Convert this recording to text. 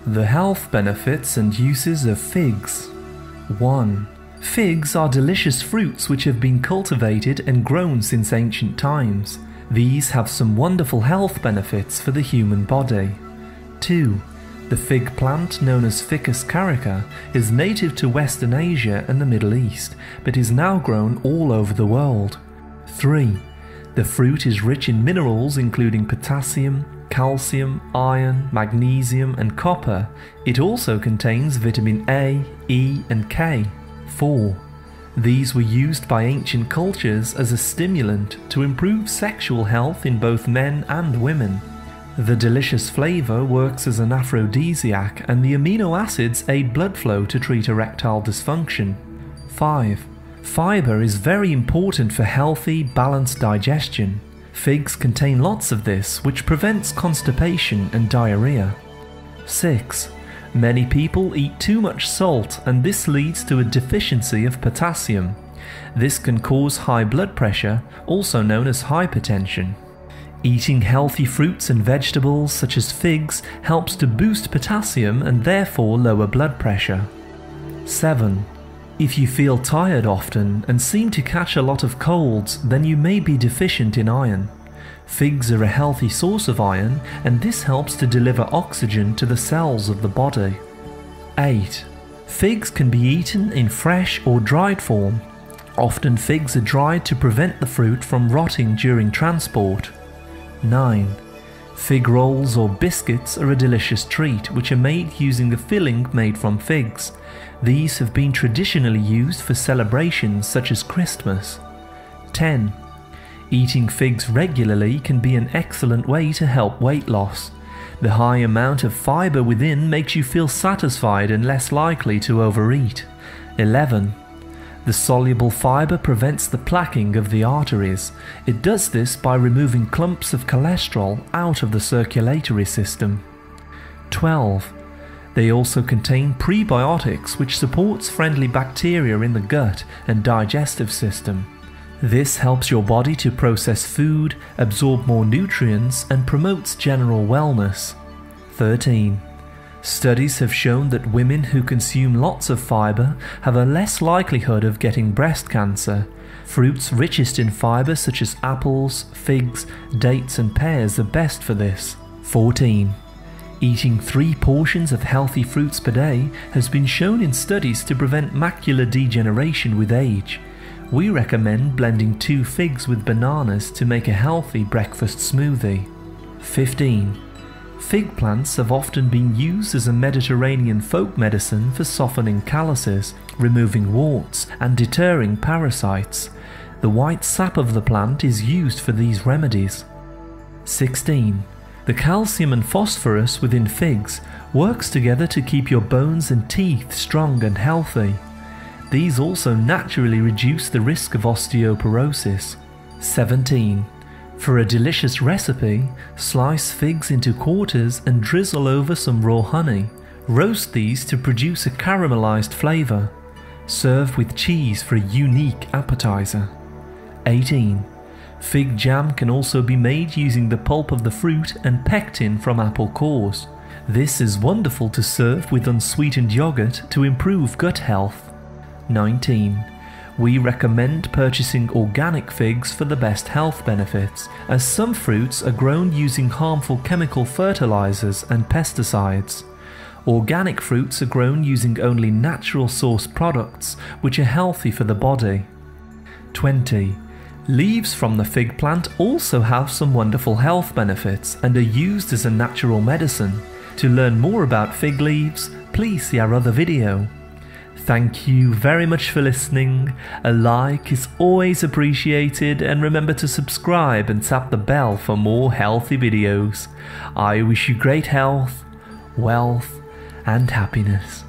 The health benefits and uses of figs. 1. Figs are delicious fruits which have been cultivated and grown since ancient times. These have some wonderful health benefits for the human body. 2. The fig plant, known as Ficus carica, is native to Western Asia and the Middle East, but is now grown all over the world. 3. The fruit is rich in minerals including potassium, calcium, iron, magnesium and copper. It also contains vitamin A, E and K. 4. These were used by ancient cultures as a stimulant to improve sexual health in both men and women. The delicious flavour works as an aphrodisiac, and the amino acids aid blood flow to treat erectile dysfunction. 5. Fibre is very important for healthy, balanced digestion. Figs contain lots of this, which prevents constipation and diarrhea. 6. Many people eat too much salt, and this leads to a deficiency of potassium. This can cause high blood pressure, also known as hypertension. Eating healthy fruits and vegetables such as figs helps to boost potassium and therefore lower blood pressure. 7. If you feel tired often and seem to catch a lot of colds, then you may be deficient in iron. Figs are a healthy source of iron, and this helps to deliver oxygen to the cells of the body. 8. Figs can be eaten in fresh or dried form. Often figs are dried to prevent the fruit from rotting during transport. 9. Fig rolls or biscuits are a delicious treat which are made using a filling made from figs. These have been traditionally used for celebrations such as Christmas. 10. Eating figs regularly can be an excellent way to help weight loss. The high amount of fibre within makes you feel satisfied and less likely to overeat. 11. The soluble fibre prevents the plaquing of the arteries. It does this by removing clumps of cholesterol out of the circulatory system. 12. They also contain prebiotics, which supports friendly bacteria in the gut and digestive system. This helps your body to process food, absorb more nutrients, and promotes general wellness. 13. Studies have shown that women who consume lots of fibre have a less likelihood of getting breast cancer. Fruits richest in fibre such as apples, figs, dates and pears are best for this. 14. Eating 3 portions of healthy fruits per day has been shown in studies to prevent macular degeneration with age. We recommend blending 2 figs with bananas to make a healthy breakfast smoothie. 15. Fig plants have often been used as a Mediterranean folk medicine for softening calluses, removing warts, and deterring parasites. The white sap of the plant is used for these remedies. 16. The calcium and phosphorus within figs works together to keep your bones and teeth strong and healthy. These also naturally reduce the risk of osteoporosis. 17. For a delicious recipe, slice figs into quarters and drizzle over some raw honey. Roast these to produce a caramelized flavor. Serve with cheese for a unique appetizer. 18. Fig jam can also be made using the pulp of the fruit and pectin from apple cores. This is wonderful to serve with unsweetened yoghurt to improve gut health. 19. We recommend purchasing organic figs for the best health benefits, as some fruits are grown using harmful chemical fertilizers and pesticides. Organic fruits are grown using only natural source products, which are healthy for the body. 20. Leaves from the fig plant also have some wonderful health benefits and are used as a natural medicine. To learn more about fig leaves, please see our other video. Thank you very much for listening. A like is always appreciated, and remember to subscribe and tap the bell for more healthy videos. I wish you great health, wealth and happiness.